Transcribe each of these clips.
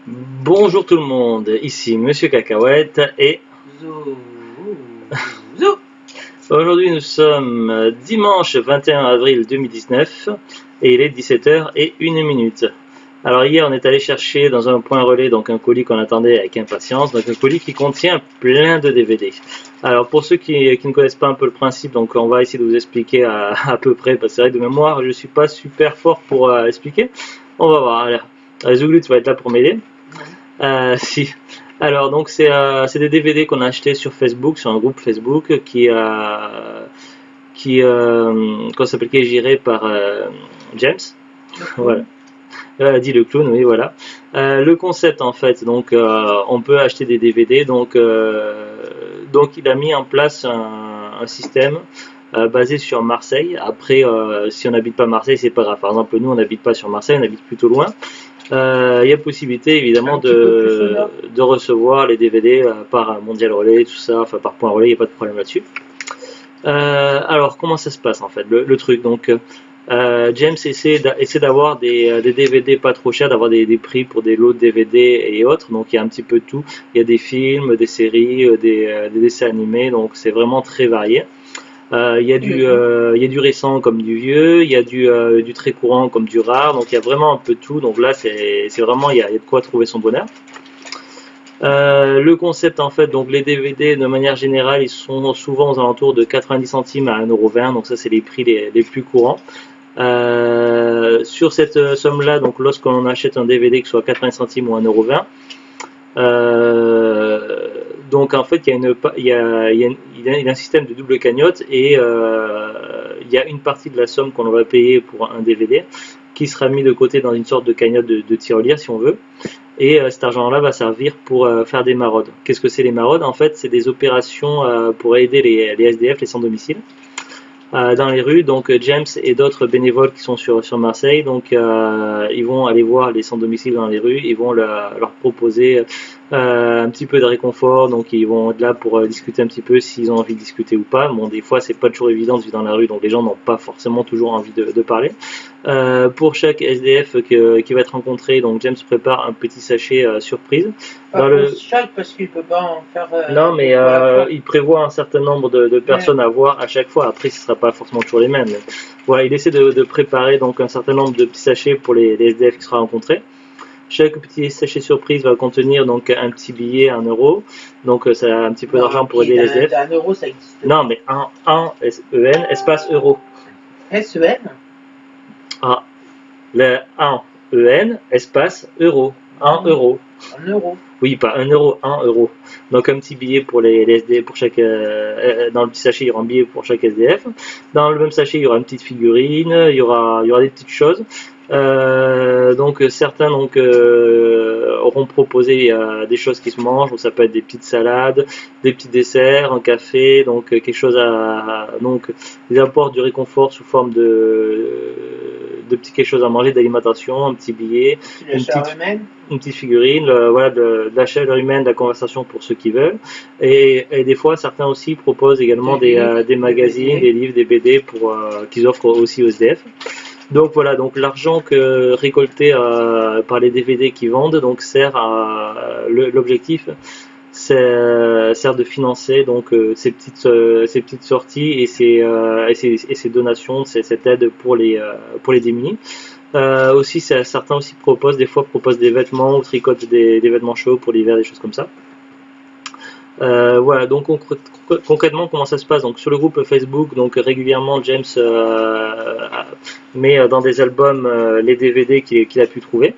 Bonjour tout le monde, ici Monsieur Cacahuète et Zou, zou. aujourd'hui nous sommes dimanche 21 avril 2019 et il est 17h01. Alors hier on est allé chercher dans un point relais donc un colis qu'on attendait avec impatience, donc un colis qui contient plein de DVD. Alors pour ceux qui ne connaissent pas un peu le principe, donc on va essayer de vous expliquer à peu près, parce que c'est vrai de mémoire je suis pas super fort pour expliquer. On va voir, allez, Zouglu tu vas être là pour m'aider. Si. Alors donc c'est des DVD qu'on a achetés sur Facebook, sur un groupe Facebook qu'on s'appelle qui est géré par James. Voilà. Dit le clown, oui voilà. Le concept en fait, donc on peut acheter des DVD, donc il a mis en place un système basé sur Marseille. Après, si on n'habite pas Marseille, c'est pas grave. Par exemple, nous on n'habite pas sur Marseille, on habite plutôt loin. Il y a possibilité évidemment de recevoir les DVD par Mondial Relais, tout ça, enfin par point relais, il n'y a pas de problème là-dessus. Alors comment ça se passe en fait le truc donc James essaie d'avoir des DVD pas trop chers, d'avoir des prix pour des lots de DVD et autres, donc il y a un petit peu de tout, il y a des films, des séries, des dessins animés, donc c'est vraiment très varié. Il y a du récent comme du vieux, il y a du très courant comme du rare, donc il y a vraiment un peu de tout. Donc là, c'est vraiment, il y a de quoi trouver son bonheur. Le concept en fait, donc les DVD de manière générale, ils sont souvent aux alentours de 90 centimes à 1,20 €, donc ça c'est les prix les plus courants. Sur cette somme-là, donc lorsqu'on achète un DVD que ce soit 80 centimes ou 1,20 €, donc en fait il y a un système de double cagnotte et il y a une partie de la somme qu'on va payer pour un DVD qui sera mis de côté dans une sorte de cagnotte de tirelire si on veut. Et cet argent-là va servir pour faire des maraudes. Qu'est-ce que c'est les maraudes? En fait, c'est des opérations pour aider les SDF, les sans-domicile, dans les rues. Donc James et d'autres bénévoles qui sont sur Marseille, donc ils vont aller voir les sans-domicile dans les rues, ils vont leur proposer un petit peu de réconfort, donc ils vont être là pour discuter un petit peu s'ils ont envie de discuter ou pas. Bon, des fois c'est pas toujours évident de vivre dans la rue, donc les gens n'ont pas forcément toujours envie de parler. Pour chaque SDF qui va être rencontré, donc James prépare un petit sachet surprise. Pas pour chaque parce qu'il peut pas en faire. Non, mais il prévoit un certain nombre de personnes à voir à chaque fois. Après, ce ne sera pas forcément toujours les mêmes. Mais voilà, il essaie de préparer donc un certain nombre de petits sachets pour les SDF qui sera rencontrés. Chaque petit sachet surprise va contenir donc un petit billet, 1 €. Donc ça a un petit peu d'argent pour aider les SDF. 1 €, ça existe. Non, mais 1 SEN, espace euro. SEN. Ah, le 1 EN, espace euro. 1 €. 1 €. Oui, pas 1 €, 1 €. Donc un petit billet pour les SDF, pour chaque, dans le petit sachet, il y aura un billet pour chaque SDF. Dans le même sachet, il y aura une petite figurine, il y aura des petites choses. Donc certains auront proposé des choses qui se mangent, donc ça peut être des petites salades, des petits desserts, un café, donc quelque chose donc ils apportent du réconfort sous forme de petits quelque chose à manger, d'alimentation, un petit billet, une petite figurine, voilà, de la chaleur humaine, de la conversation pour ceux qui veulent. Et des fois, certains aussi proposent également des magazines, des livres, des BD qu'ils offrent aussi aux SDF. Donc voilà, donc l'argent récolté par les DVD qui vendent donc sert à l'objectif sert de financer donc ces petites sorties et ces donations, cette aide pour les démunis. Aussi, certains aussi proposent des vêtements ou tricotent des vêtements chauds pour l'hiver, des choses comme ça. Voilà, donc concrètement comment ça se passe donc sur le groupe Facebook, donc régulièrement James met dans des albums les DVD qu'il a pu trouver.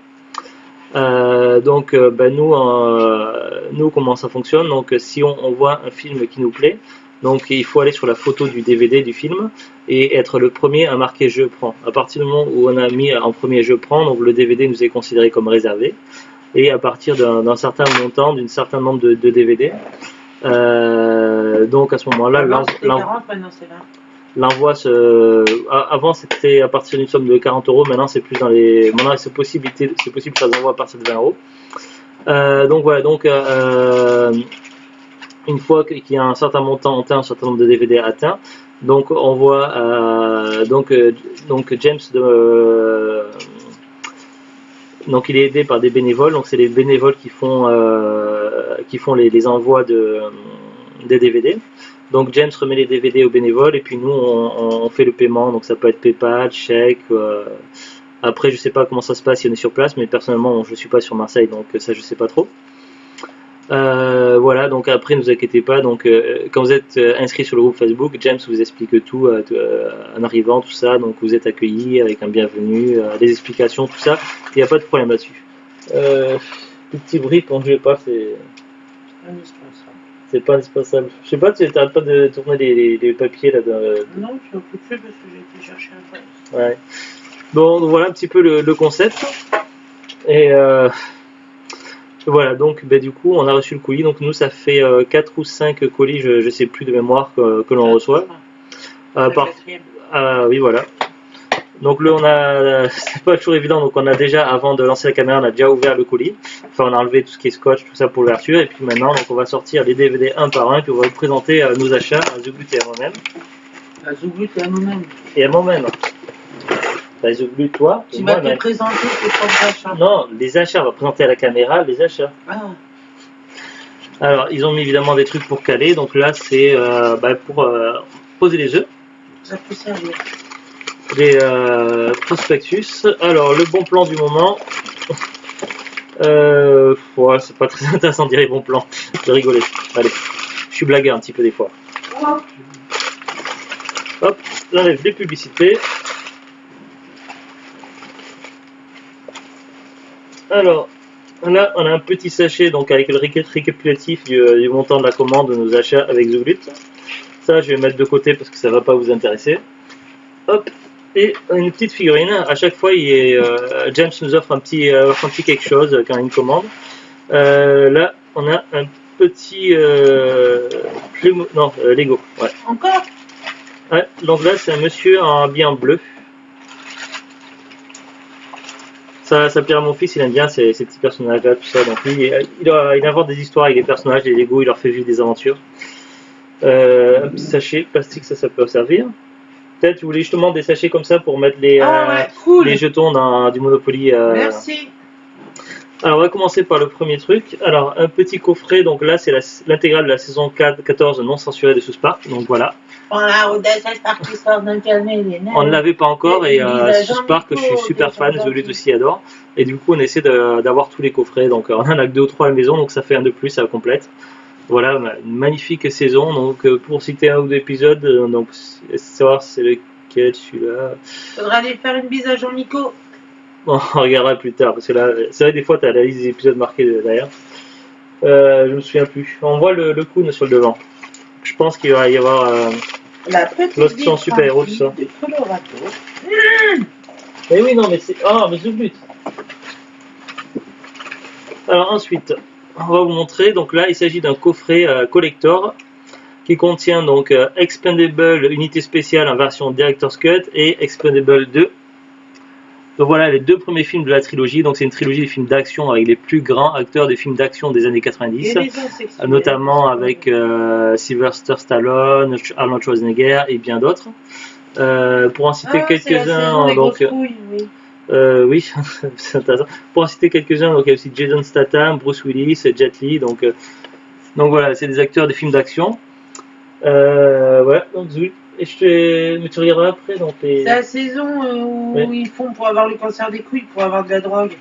Nous comment ça fonctionne, donc si on voit un film qui nous plaît, donc il faut aller sur la photo du DVD du film et être le premier à marquer je prends. À partir du moment où on a mis en premier je prends, donc le DVD nous est considéré comme réservé. Et à partir d'un certain montant, d'un certain nombre de DVD, donc à ce moment-là, l'envoi avant c'était à partir d'une somme de 40 €, maintenant c'est plus maintenant c'est possible que ça s'envoie à partir de 20 €. Donc voilà, donc une fois qu'il y a un certain montant atteint, un certain nombre de DVD atteint, donc on voit donc James Donc il est aidé par des bénévoles, donc c'est les bénévoles qui font les envois des DVD. Donc James remet les DVD aux bénévoles et puis nous on fait le paiement, donc ça peut être PayPal, chèque. Après je sais pas comment ça se passe si on est sur place, mais personnellement je suis pas sur Marseille, donc ça je sais pas trop. Voilà, donc après ne vous inquiétez pas, donc quand vous êtes inscrit sur le groupe Facebook, James vous explique tout en arrivant, tout ça, donc vous êtes accueilli avec un bienvenu, des explications, tout ça, il n'y a pas de problème là-dessus. Le petit bruit quand je vais pas, c'est pas indispensable. Je sais pas, tu n'arrêtes pas de tourner les papiers là. Non, je ne peux plus parce que j'ai été chercher un peu. Ouais. Bon, voilà un petit peu le concept. Et voilà, donc du coup, on a reçu le colis. Donc nous, ça fait 4 ou 5 colis, je sais plus de mémoire, que l'on reçoit. Oui, voilà. Donc là, c'est pas toujours évident. Donc on a déjà, avant de lancer la caméra, on a déjà ouvert le colis. Enfin, on a enlevé tout ce qui est scotch, tout ça pour l'ouverture. Et puis maintenant, donc on va sortir les DVD un par un. Et puis on va vous présenter nos achats à Zuglut et à moi-même. À Zuglut et à nous-mêmes. Et à moi-même. Bah, Zuglut, toi. Tu vas te présenter tes propres achats. Non, les achats. On va présenter à la caméra les achats. Ah. Alors, ils ont mis évidemment des trucs pour caler. Donc là, c'est pour poser les œufs. Ça peut servir. Les prospectus. Alors, le bon plan du moment. Ouais, c'est pas très intéressant de dire les bons plans. Je vais rigoler. Allez, je suis blagueur un petit peu des fois. Hop, j'enlève les publicités. Alors, là, on a un petit sachet donc avec le récapitulatif du montant de la commande de nos achats avec Zuglut. Ça, je vais mettre de côté parce que ça ne va pas vous intéresser. Hop, et une petite figurine. À chaque fois, James nous offre un petit quelque chose quand il commande. Là, on a un petit Lego. Ouais. Encore? Ouais, donc là, c'est un monsieur habillé en bleu. Ça plaira à mon fils, il aime bien ces petits personnages-là, tout ça. Donc il invente des histoires avec les personnages, les Lego, il leur fait vivre des aventures. Un petit sachet plastique, ça peut servir. Peut-être tu voulais justement des sachets comme ça pour mettre les jetons du Monopoly. Merci. Alors on va commencer par le premier truc. Alors un petit coffret, donc là c'est l'intégrale de la saison 14 non censurée de South Park. Donc voilà. Voilà, Audacious Park qui sort d'un calmer les nerfs. On ne l'avait pas encore et South Park je suis super fan, Zuglut aussi adore. Et du coup on essaie d'avoir tous les coffrets. Donc on en a que 2 ou 3 à la maison, donc ça fait un de plus, ça complète. Voilà, une magnifique saison. Donc pour citer un ou deux épisodes, donc savoir c'est lequel celui-là. Faudra aller faire une bise à Jean-Nico. Bon, on regardera plus tard parce que là, c'est vrai des fois tu as la liste des épisodes marqués derrière. Je me souviens plus. On voit le Kun sur le devant. Je pense qu'il va y avoir l'option super-héros, tout ça. Mais oui, non, mais c'est. Ah, mais Zuglut. Alors ensuite, on va vous montrer. Donc là, il s'agit d'un coffret collector qui contient donc Expendable Unité Spéciale en version Director's Cut et Expendable 2. Donc voilà les 2 premiers films de la trilogie. Donc c'est une trilogie de films d'action avec les plus grands acteurs des films d'action des années 90, notamment avec Sylvester Stallone, Arnold Schwarzenegger et bien d'autres. Pour en citer quelques-uns, donc oui, c'est intéressant. Pour en citer quelques-uns, donc il y a aussi Jason Statham, Bruce Willis, Jet Li. Donc voilà, c'est des acteurs des films d'action. Voilà, donc mais tu regarderas après donc C'est la saison où ils font pour avoir le cancer des couilles, pour avoir de la drogue.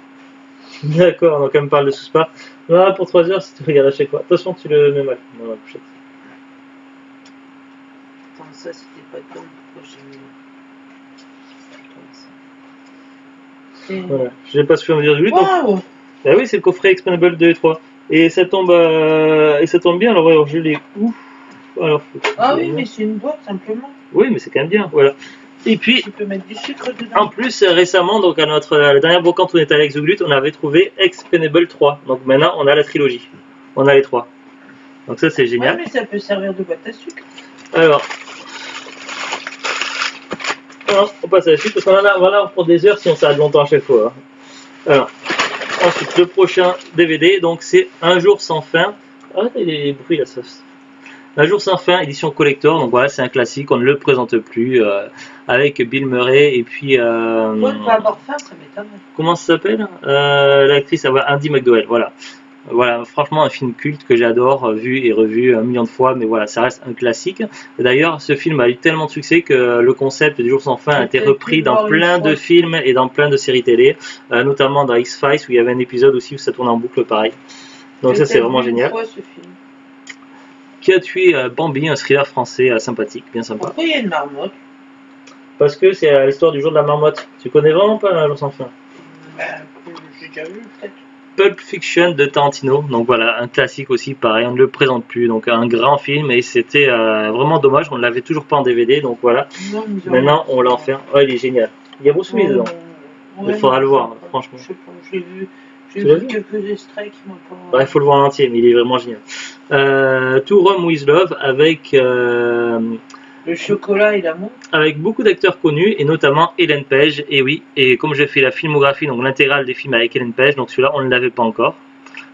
D'accord, donc elle me parle de South Park. Voilà, pour 3 heures si tu regardes à chaque fois. Attention, tu le mets mal dans la pochette. Attends, ça c'était pas dedans. Pourquoi j'ai mis voilà, je n'ai pas su me dire du wow. Bah oui, c'est le coffret Expendable 2 et 3. Et ça tombe bien, alors je l'ai où? Alors, oui, mais c'est une boîte simplement. Oui, mais c'est quand même bien, voilà. Et puis, tu peux mettre du sucre dedans. En plus, récemment, donc à la dernière brocante où on était avec Zuglut, on avait trouvé Expendable 3. Donc maintenant, on a la trilogie. On a les 3. Donc ça, c'est génial. Ouais, mais ça peut servir de boîte à sucre. Alors, on passe à la suite parce qu'on en a voilà, pour des heures si on s'arrête longtemps à chaque fois. Hein. Alors, ensuite, le prochain DVD, donc c'est Un jour sans fin. Arrêtez les bruits là, ça. Un jour sans fin, édition collector, donc voilà, c'est un classique, on ne le présente plus, avec Bill Murray et puis... Moi, ne pas avoir faim, ça m'étonnerait. comment ça s'appelle l'actrice, Andy McDowell, voilà. Voilà, franchement, un film culte que j'adore, vu et revu 1 million de fois, mais voilà, ça reste un classique. D'ailleurs, ce film a eu tellement de succès que le concept du jour sans fin a été repris dans plein de films et dans plein de séries télé, notamment dans X-Files où il y avait un épisode aussi où ça tourne en boucle pareil. Donc ça, c'est vraiment génial. Qui a tué Bambi, un thriller français sympathique, bien sympa. Pourquoi il y a une marmotte? Parce que c'est l'histoire du jour de la marmotte. Tu connais vraiment pas le jour sans fin? J'ai déjà vu peut-être. Pulp Fiction de Tarantino, donc voilà, un classique aussi, pareil, on ne le présente plus, donc un grand film et c'était vraiment dommage, on ne l'avait toujours pas en DVD, donc voilà, Non, maintenant on l'a en fait, oh il est génial, il y a Bruce Willis dedans, il faudra le voir, franchement. Je sais pas, j'ai vu quelques extraits qui m'ont pas... Ouais, il faut le voir en entier, mais il est vraiment génial. To Rome with Love avec... le chocolat et l'amour. Avec beaucoup d'acteurs connus et notamment Ellen Page, et oui, et comme j'ai fait la filmographie, donc l'intégrale des films avec Ellen Page, donc celui-là on ne l'avait pas encore.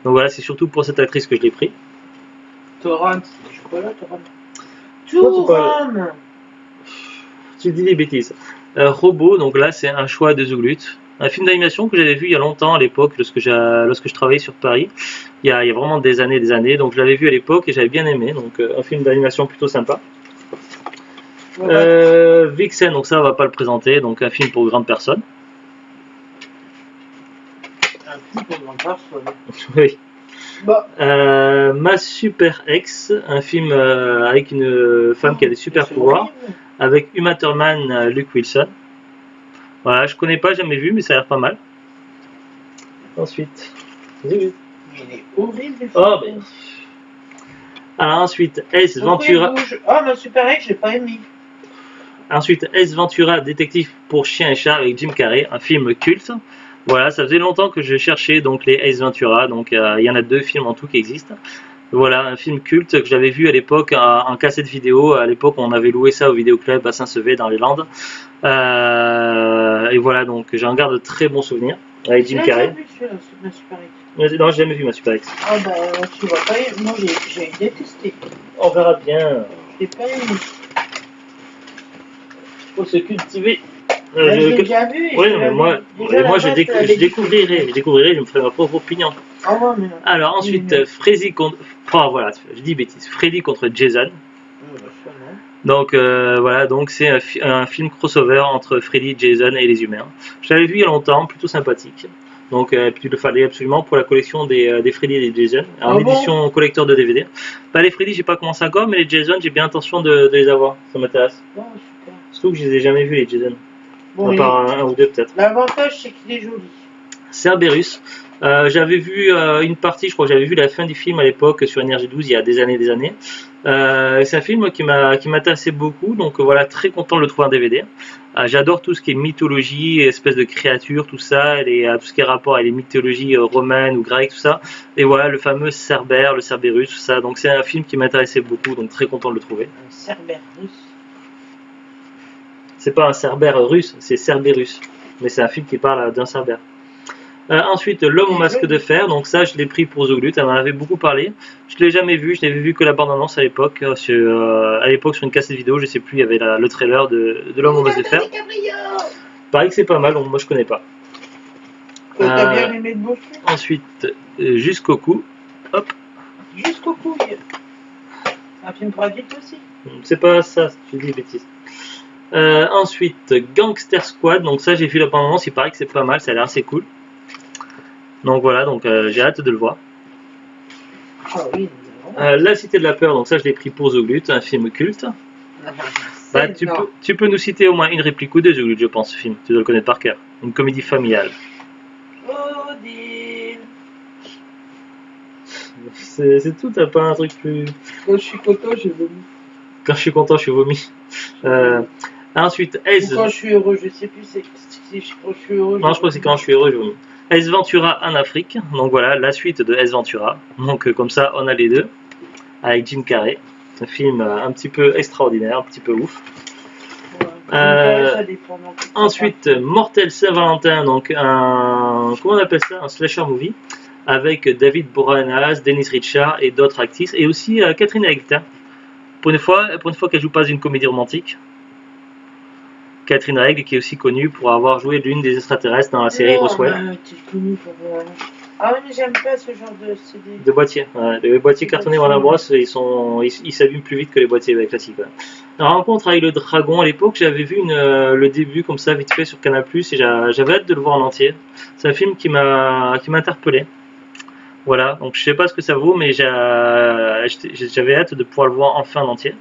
Donc voilà, c'est surtout pour cette actrice que je l'ai pris. Torrent, chocolat, Torrent. Tu dis des bêtises. Robot, donc là c'est un choix de Zuglut. Un film d'animation que j'avais vu il y a longtemps à l'époque, lorsque je travaillais sur Paris. Il y a vraiment des années, donc je l'avais vu à l'époque et j'avais bien aimé. Donc un film d'animation plutôt sympa. Vixen, donc ça on va pas le présenter, donc un film pour grandes personnes. Un film pour grandes personnes. Oui. Bah. Ma Super Ex, un film avec une femme qui a des super pouvoirs, avec Uma Thurman, Luke Wilson. Voilà, je connais pas, jamais vu, mais ça a l'air pas mal. Ensuite, il est horrible. Oh, ben. Alors ensuite, S Ventura. Ah, ma Super Ex, j'ai pas aimé. Ensuite, S Ventura, détective pour chien et chat avec Jim Carrey, un film culte. Voilà, ça faisait longtemps que je cherchais donc les Ace Ventura, donc il y en a 2 films en tout qui existent. Voilà, un film culte que j'avais vu à l'époque en cassette vidéo. À l'époque, on avait loué ça au vidéoclub à Saint-Sevé dans les Landes. Et voilà, donc j'en garde de très bons souvenirs avec Jim Carrey. Non, j'ai jamais vu ma Super Ex. Ah bah, tu vas pas aimer. Moi, j'ai détesté. On verra bien. J'ai pas aimé. Faut se cultiver. J'ai déjà vu. Oui, mais moi je découvrirai, je me ferai ma propre opinion. Ah ouais, mais... Alors ensuite, Freddy contre... Oh voilà, je dis bêtise. Freddy contre Jason. Donc voilà, donc c'est un film crossover entre Freddy, Jason et les humains. Je l'avais vu il y a longtemps, plutôt sympathique. Donc puis il le fallait absolument pour la collection des Freddy et des Jason, en édition collector de DVD. Bah, les Freddy j'ai pas commencé encore, mais les Jason j'ai bien intention de les avoir, ça m'intéresse. Oh, super. Surtout que je les ai jamais vus les Jason. Bon, à part un ou deux peut-être. L'avantage c'est qu'il est joli. Cerberus. J'avais vu une partie, je crois que j'avais vu la fin du film à l'époque sur Énergie 12 il y a des années. C'est un film qui m'intéressait beaucoup, donc voilà, très content de le trouver en DVD. J'adore tout ce qui est mythologie, espèces de créatures, tout ça, tout ce qui est rapport avec les mythologies romaines ou grecques, tout ça. Et voilà, le fameux Cerbère, le Cerberus, tout ça. Donc c'est un film qui m'intéressait beaucoup, donc très content de le trouver. Un Cerbère russe. C'est pas un Cerbère russe, c'est Cerberus. Mais c'est un film qui parle d'un Cerbère. Ensuite, L'homme au masque de fer, donc ça je l'ai pris pour Zoglut, elle m'en avait beaucoup parlé. Je l'ai jamais vu, je n'avais vu que la bande-annonce à l'époque, sur une cassette vidéo, je sais plus, il y avait le trailer de L'homme au masque de fer. Pareil que c'est pas mal, donc moi je connais pas. T'as bien aimé le beau film. Ensuite, Jusqu'au cou, hop. Jusqu'au cou, un film pour adultes aussi. C'est pas ça, je dis des bêtises. Ensuite, Gangster Squad, donc ça j'ai vu la bande-annonce, il paraît que c'est pas mal, ça a l'air assez cool. Donc voilà, donc j'ai hâte de le voir. Ah oui, La Cité de la Peur, donc ça je l'ai pris pour Zoglut, un film culte. Bah, tu peux nous citer au moins une réplique ou deux Zoglut, je pense, ce film, tu dois le connaître par cœur. Une comédie familiale. Odile. C'est tout, t'as pas un truc plus... Quand je suis content, j'ai vomi. Quand je suis content, je suis vomi. Ensuite, S. Quand je suis heureux, je sais plus si quand je suis heureux. Non, je crois que c'est quand je suis heureux, je vomis. S Ventura en Afrique, donc voilà la suite de S Ventura. Donc comme ça, on a les deux avec Jim Carrey. Un film un petit peu extraordinaire, un petit peu ouf. Ensuite, Mortel Saint-Valentin, donc comment on appelle ça, un slasher movie avec David Boreanaz, Dennis Richards et d'autres actrices, et aussi Catherine Hegda. pour une fois qu'elle joue pas une comédie romantique. Catherine Règle, qui est aussi connue pour avoir joué l'une des extraterrestres dans la série Roswell. Ah oui, mais j'aime pas ce genre de CD. De boîtiers. Ouais, les boîtiers cartonnés Warner Bros, ils s'allument plus vite que les boîtiers classiques. Ouais. La rencontre avec le dragon, à l'époque, j'avais vu le début comme ça, vite fait sur Canal+, et j'avais hâte de le voir en entier. C'est un film qui m'a interpellé. Voilà, donc je sais pas ce que ça vaut, mais j'avais hâte de pouvoir le voir enfin en entier.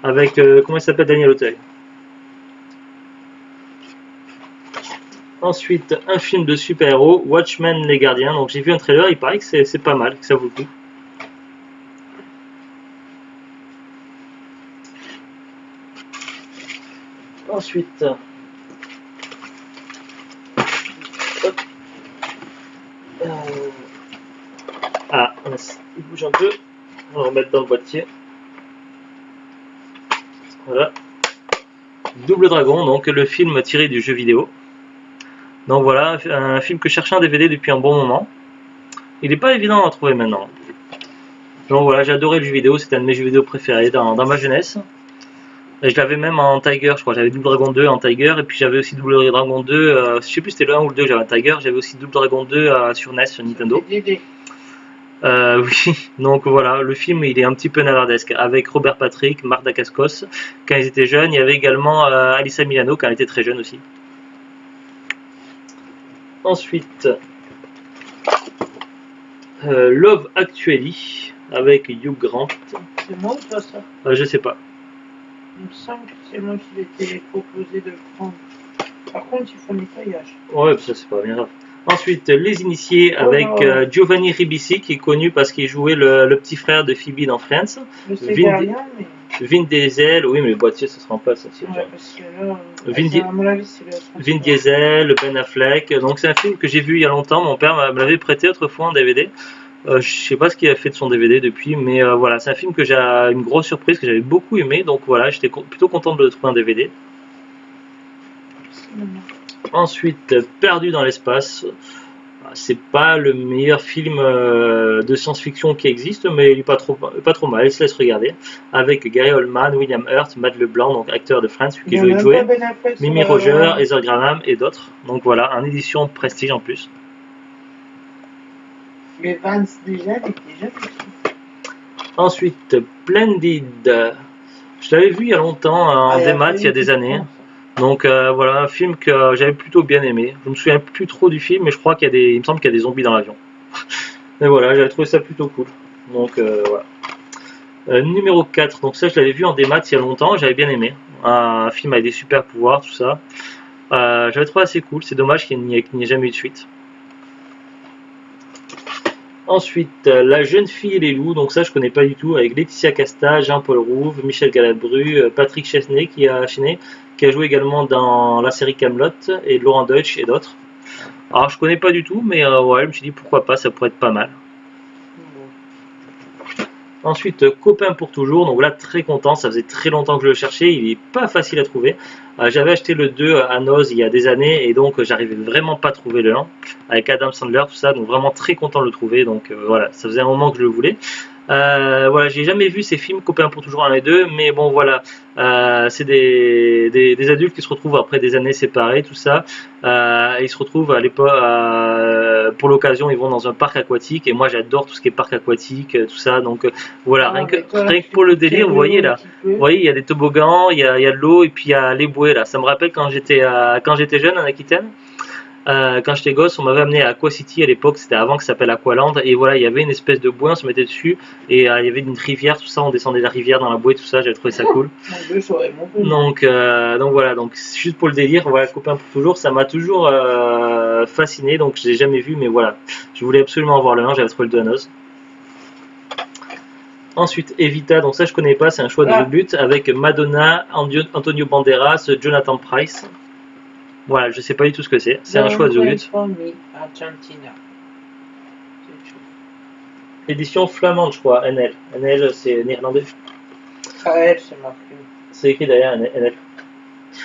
Avec, comment il s'appelle, Daniel Auteuil. Ensuite, un film de super-héros, Watchmen les Gardiens. Donc j'ai vu un trailer, il paraît que c'est pas mal, que ça vaut le coup. Ensuite, il bouge un peu. On va remettre dans le boîtier. Voilà. Double Dragon, donc le film tiré du jeu vidéo. Donc voilà, un film que je cherchais en DVD depuis un bon moment. Il n'est pas évident à trouver maintenant. Donc voilà, j'ai adoré le jeu vidéo, c'était un de mes jeux vidéo préférés dans ma jeunesse. Et je l'avais même en Tiger, je crois. J'avais Double Dragon 2 en Tiger, et puis j'avais aussi Double Dragon 2, je sais plus si c'était le 1 ou le 2 que j'avais en Tiger, j'avais aussi Double Dragon 2 sur NES, sur Nintendo. Oui, donc voilà, le film il est un petit peu navardesque, avec Robert Patrick, Marc Dacascos, quand ils étaient jeunes. Il y avait également Alyssa Milano, quand elle était très jeune aussi. Ensuite, Love Actually, avec Hugh Grant. C'est moi ou pas ça? Je sais pas. Il me semble que c'est moi qui l'ai proposé de le prendre. Par contre, il faut le nettoyage. Ouais, ça c'est pas bien grave. Ensuite, Les Initiés avec Giovanni Ribisi, qui est connu parce qu'il jouait le petit frère de Phoebe dans Friends. Vin Diesel, oui, mais le boîtier ça se rend pas, ça c'est ouais, parce que là, Vin Diesel, Ben Affleck. Donc c'est un film que j'ai vu il y a longtemps. Mon père me l'avait prêté autrefois en DVD. Je sais pas ce qu'il a fait de son DVD depuis, mais voilà, c'est un film que j'ai une grosse surprise, que j'avais beaucoup aimé. Donc voilà, j'étais plutôt content de le trouver en DVD. Ensuite, Perdu dans l'espace. C'est pas le meilleur film de science-fiction qui existe, mais il est pas trop mal, il se laisse regarder. Avec Gary Oldman, William Hurt, Matt LeBlanc, donc acteur de Friends, qui jouait, Mimi Roger, Heather Graham et d'autres. Donc voilà, en édition prestige en plus. Mais Vance déjà, il était déjà. Ensuite, Splendid. Je l'avais vu il y a longtemps en démat, il y a des années. Donc voilà, un film que j'avais plutôt bien aimé. Je me souviens plus trop du film, mais je crois il me semble qu'il y a des zombies dans l'avion. Mais voilà, j'avais trouvé ça plutôt cool. Donc voilà. Numéro 4, donc ça je l'avais vu en démat il y a longtemps, j'avais bien aimé. Un film avec des super pouvoirs, tout ça. J'avais trouvé assez cool, c'est dommage qu'il n'y ait jamais eu de suite. Ensuite, La jeune fille et les loups, donc ça je connais pas du tout, avec Laetitia Casta, Jean-Paul Rouve, Michel Galabru, Patrick Chesney qui a joué également dans la série Kaamelott, et Laurent Deutsch et d'autres. Alors je connais pas du tout, mais ouais, je me suis dit pourquoi pas, ça pourrait être pas mal. Ensuite, Copain pour toujours, donc là très content, ça faisait très longtemps que je le cherchais, il est pas facile à trouver. J'avais acheté le 2 à Noz il y a des années, et donc j'arrivais vraiment pas à trouver le 1, avec Adam Sandler, tout ça, donc vraiment très content de le trouver, donc voilà, ça faisait un moment que je le voulais. Voilà, j'ai jamais vu ces films Copains pour toujours 1 et 2, mais bon voilà, c'est des adultes qui se retrouvent après des années séparés, tout ça. Ils se retrouvent à l'époque, pour l'occasion, ils vont dans un parc aquatique, et moi j'adore tout ce qui est parc aquatique, tout ça, donc voilà, rien que pour le délire, vous voyez là, vous voyez, il y a des toboggans, il y a de l'eau, et puis il y a les bouées là. Ça me rappelle quand j'étais jeune en Aquitaine. Quand j'étais gosse, on m'avait amené à Aqua City à l'époque, c'était avant que ça s'appelle Aqualand, et voilà, il y avait une espèce de bouée, on se mettait dessus, et il y avait une rivière, tout ça, on descendait la rivière dans la bouée, tout ça, j'avais trouvé ça cool. Donc voilà, donc juste pour le délire, voilà, Copain pour toujours, ça m'a toujours fasciné, donc je l'ai jamais vu, mais voilà, je voulais absolument voir le 1, j'avais trouvé le 2 à Noz. Ensuite, Evita, donc ça je connais pas, c'est un choix de but, avec Madonna, Antonio Banderas, Jonathan Pryce. Voilà, je sais pas du tout ce que c'est. C'est un choix de lutte. Édition flamande, je crois, NL. NL, c'est néerlandais. AL, c'est marqué. C'est écrit derrière NL.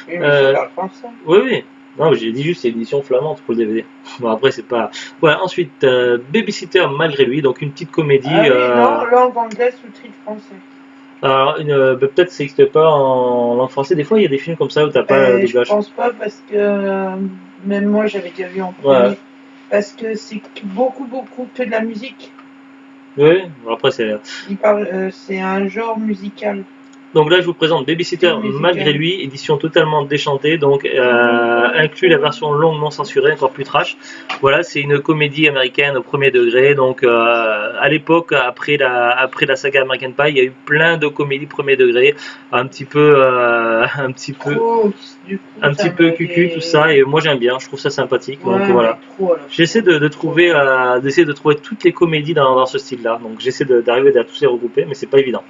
Oui, mais je parle français. Oui. Non, j'ai dit juste édition flamande pour le DVD. Bon, après, c'est pas. Voilà, ensuite, Babysitter malgré lui, donc une petite comédie. Ah oui, non, langue anglaise, sous-titre français. Alors, peut-être que ça n'existe pas en langue française. Des fois, il y a des films comme ça où t'as pas le Je doublage. pense pas parce que même moi j'avais déjà vu en Ouais. premier. Parce que c'est beaucoup que de la musique. Oui, bon, après, c'est. C'est un genre musical. Donc là, je vous présente Babysitter malgré lui, édition totalement déchantée, donc inclut la version longue non censurée, encore plus trash. Voilà, c'est une comédie américaine au premier degré. Donc à l'époque, après la saga American Pie, il y a eu plein de comédies premier degré, un petit peu cucu tout ça. Et moi j'aime bien, je trouve ça sympathique. Ouais, donc voilà. J'essaie d'essayer de trouver toutes les comédies dans ce style-là. Donc j'essaie d'arriver à tous les regrouper, mais c'est pas évident.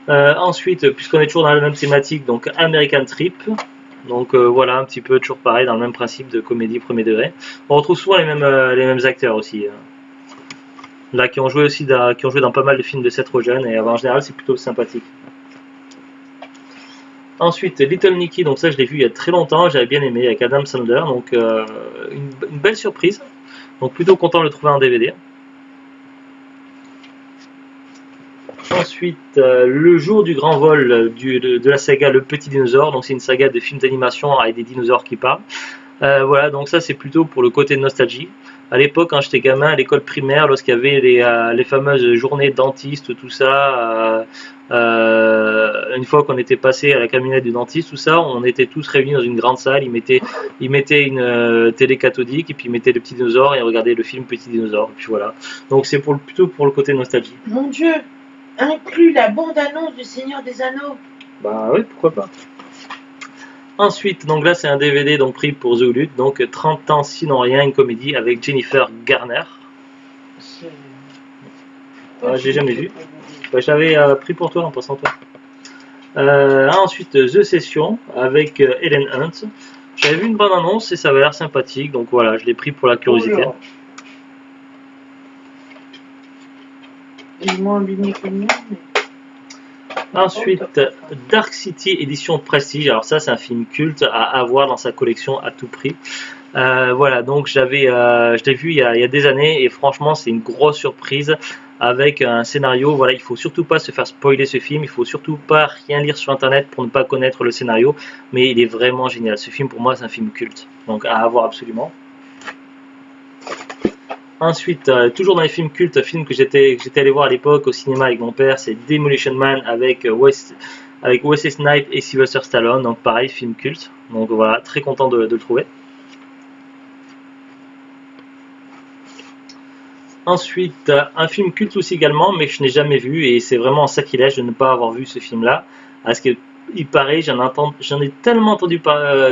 Ensuite, puisqu'on est toujours dans la même thématique, donc American Trip. Donc voilà, un petit peu toujours pareil, dans le même principe de comédie premier degré. On retrouve souvent les mêmes acteurs aussi. Là, qui ont joué dans pas mal de films de Seth Rogen, et en général, c'est plutôt sympathique. Ensuite, Little Nicky, donc ça je l'ai vu il y a très longtemps, j'avais bien aimé, avec Adam Sandler, donc une belle surprise. Donc plutôt content de le trouver en DVD. Ensuite, le jour du grand vol de la saga Le Petit Dinosaure, donc c'est une saga de films d'animation avec des dinosaures qui parlent. Voilà, donc ça c'est plutôt pour le côté de nostalgie. À l'époque, quand j'étais gamin, à l'école primaire, lorsqu'il y avait les fameuses journées dentistes, tout ça, une fois qu'on était passé à la camionnette du dentiste, tout ça, on était tous réunis dans une grande salle. Ils mettaient une télé cathodique et puis ils mettaient le petit dinosaure et on regardait le film Petit Dinosaure. Et puis voilà. Donc c'est plutôt pour le côté nostalgie. Mon Dieu, inclut la bande-annonce du Seigneur des Anneaux. Bah oui, pourquoi pas. Ensuite, donc là c'est un DVD donc pris pour The Lutte, donc 30 ans sinon rien, une comédie avec Jennifer Garner. J'ai jamais vu. Bah, j'avais pris pour toi en passant toi. Ensuite The Session avec Helen Hunt. J'avais vu une bonne annonce et ça avait l'air sympathique, donc voilà, je l'ai pris pour la curiosité. Il est moins abîmé que le mien, mais... Ensuite, Dark City édition Prestige. Alors ça, c'est un film culte à avoir dans sa collection à tout prix. Voilà, donc je l'ai vu il y a des années et franchement, c'est une grosse surprise avec un scénario. Voilà, il faut surtout pas se faire spoiler ce film. Il faut surtout pas rien lire sur Internet pour ne pas connaître le scénario. Mais il est vraiment génial. Ce film, pour moi, c'est un film culte. Donc à avoir absolument. Ensuite, toujours dans les films cultes, film que j'étais allé voir à l'époque au cinéma avec mon père, c'est Demolition Man avec Wesley Snipes et Sylvester Stallone. Donc pareil, film culte. Donc voilà, très content de le trouver. Ensuite, un film culte aussi également, mais que je n'ai jamais vu, et c'est vraiment un sacrilège de ne pas avoir vu ce film-là. Parce que il paraît, j'en ai tellement entendu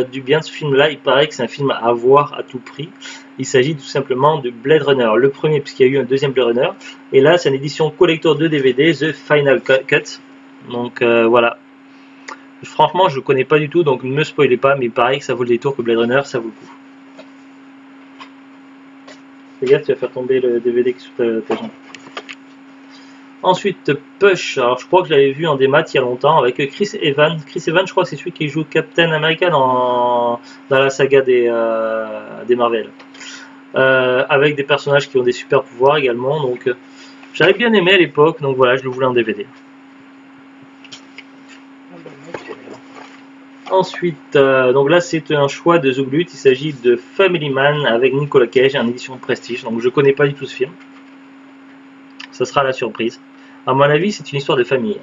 du bien de ce film-là, il paraît que c'est un film à voir à tout prix. Il s'agit tout simplement de Blade Runner, le premier, puisqu'il y a eu un deuxième Blade Runner. Et là, c'est une édition collector de DVD, The Final Cut. Donc voilà. Franchement, je ne le connais pas du tout, donc ne me spoilez pas, mais il paraît que ça vaut le détour, que Blade Runner, ça vaut le coup. Fais gaffe, tu vas faire tomber le DVD sur ta jambe. Ensuite, Push. Alors, je crois que je l'avais vu en démat il y a longtemps avec Chris Evans. Chris Evans, je crois que c'est celui qui joue Captain America dans la saga des Marvel. Avec des personnages qui ont des super pouvoirs également. Donc, j'avais bien aimé à l'époque. Donc voilà, je le voulais en DVD. Ensuite, donc là c'est un choix de The Glut. Il s'agit de Family Man avec Nicolas Cage en édition Prestige. Donc je connais pas du tout ce film. Ça sera la surprise. À mon avis, c'est une histoire de famille.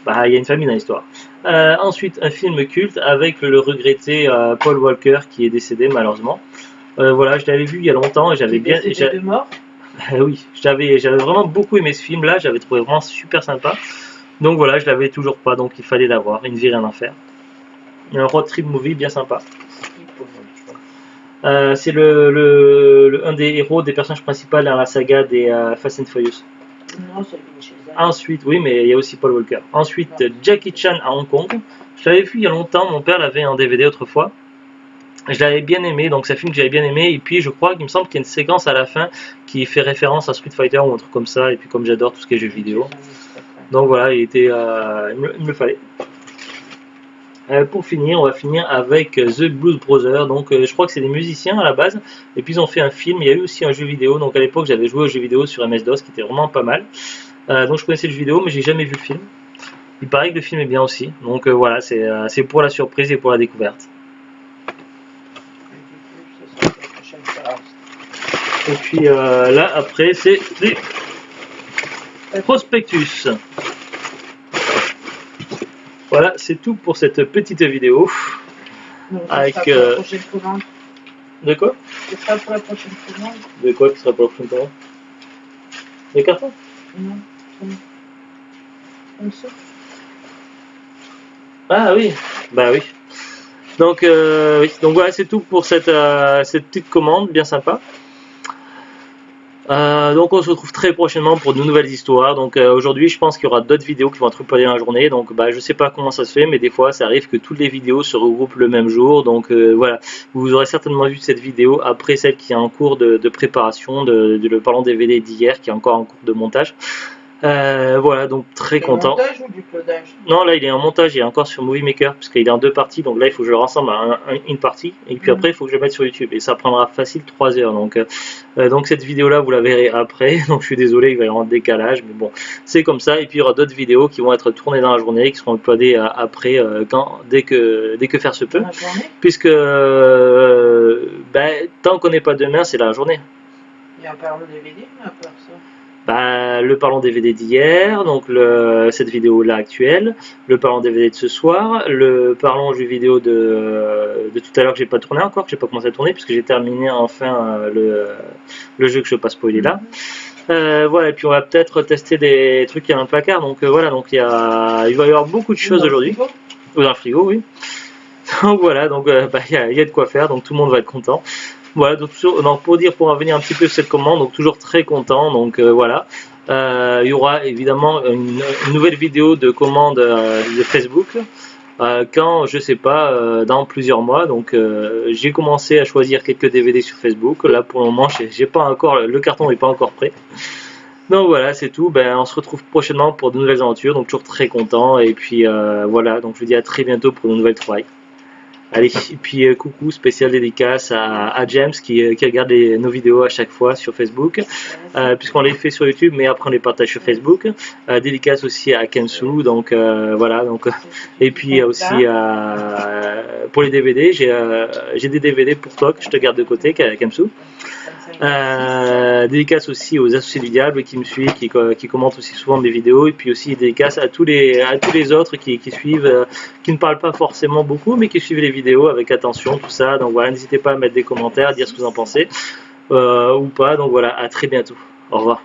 Bah, il y a une famille dans l'histoire. Ensuite, un film culte avec le regretté Paul Walker qui est décédé malheureusement. Voilà, je l'avais vu il y a longtemps et j'avais bien. De mort. Oui, j'avais vraiment beaucoup aimé ce film-là. J'avais trouvé vraiment super sympa. Donc voilà, je l'avais toujours pas, donc il fallait l'avoir. Une vie rien à faire. Un road trip movie bien sympa. C'est un des héros, des personnages principaux dans la saga des Fast and Furious. Non, c'est Vincenzo. Ensuite, oui, mais il y a aussi Paul Walker. Ensuite, Jackie Chan à Hong Kong. Je l'avais vu il y a longtemps, mon père l'avait en DVD autrefois. Je l'avais bien aimé, donc c'est un film que j'avais bien aimé. Et puis je crois qu'il me semble qu'il y a une séquence à la fin qui fait référence à Street Fighter ou un truc comme ça. Et puis comme j'adore tout ce qui est jeux vidéo. Donc voilà, il me le fallait. Pour finir, on va finir avec The Blues Brothers. Donc je crois que c'est des musiciens à la base. Et puis ils ont fait un film, il y a eu aussi un jeu vidéo. Donc à l'époque j'avais joué au jeu vidéo sur MS-DOS qui était vraiment pas mal. Donc je connaissais le jeu vidéo, mais j'ai jamais vu le film. Il paraît que le film est bien aussi. Donc voilà, c'est pour la surprise et pour la découverte. Et du coup, ça sera la prochaine fois. Et puis là, après, c'est les prospectus. Voilà, c'est tout pour cette petite vidéo. Donc, ça Avec, sera pour la prochaine commande. De quoi? Ce sera pour la prochaine commande. De quoi qui sera pour la prochaine commande? Des cartons? Non, comme ça. Ah oui, bah oui. Donc, oui. Donc voilà, c'est tout pour cette petite commande bien sympa. Donc on se retrouve très prochainement pour de nouvelles histoires. Donc aujourd'hui je pense qu'il y aura d'autres vidéos qui vont être uploadées dans la journée. Donc bah, je sais pas comment ça se fait, mais des fois ça arrive que toutes les vidéos se regroupent le même jour. Donc voilà, vous aurez certainement vu cette vidéo après celle qui est en cours de préparation de le parlant DVD d'hier qui est encore en cours de montage. Voilà, donc très content. Du montage ou du codage? Non, là il est en montage, il est encore sur Movie Maker parce qu'il est en deux parties, donc là il faut que je le rassemble à une partie et puis après il faut que je le mette sur YouTube et ça prendra facile 3 heures. Donc cette vidéo là vous la verrez après, donc je suis désolé, il va y avoir un décalage, mais bon c'est comme ça. Et puis il y aura d'autres vidéos qui vont être tournées dans la journée, qui seront uploadées après dès que faire se peut, puisque tant qu'on n'est pas demain c'est la journée. Il y a un parlant DVD, mais à part ça. Bah, le parlant DVD d'hier, donc cette vidéo là actuelle, le parlant DVD de ce soir, le parlant jeu vidéo de tout à l'heure que j'ai pas tourné encore, que j'ai pas commencé à tourner puisque j'ai terminé enfin le jeu que je vais pas spoiler là. Voilà, et puis on va peut-être tester des trucs qui a dans le placard, donc voilà, donc il va y avoir beaucoup de choses aujourd'hui. Ou dans le frigo, oui. Donc voilà, donc il y a de quoi faire, donc tout le monde va être content. Voilà, donc pour revenir un petit peu sur cette commande, donc toujours très content, donc voilà. Il y aura évidemment une nouvelle vidéo de commande de Facebook quand, je sais pas, dans plusieurs mois. Donc j'ai commencé à choisir quelques DVD sur Facebook. Là pour le moment, j'ai pas encore, le carton n'est pas encore prêt. Donc voilà, c'est tout. Ben, on se retrouve prochainement pour de nouvelles aventures, donc toujours très content. Et puis voilà, donc je vous dis à très bientôt pour de nouvelles trouvailles. Allez, et puis coucou, spécial dédicace à James qui regarde nos vidéos à chaque fois sur Facebook, puisqu'on les fait sur YouTube, mais après on les partage sur Facebook. Dédicace aussi à Kensu, donc voilà, donc et puis aussi pour les DVD, j'ai des DVD pour toi que je te garde de côté, Kensu. Dédicace aussi aux associés du diable qui me suivent, qui commentent aussi souvent mes vidéos, et puis aussi dédicace à tous les autres qui suivent, qui ne parlent pas forcément beaucoup, mais qui suivent les vidéos avec attention, tout ça. Donc voilà, n'hésitez pas à mettre des commentaires, à dire ce que vous en pensez ou pas. Donc voilà, à très bientôt. Au revoir.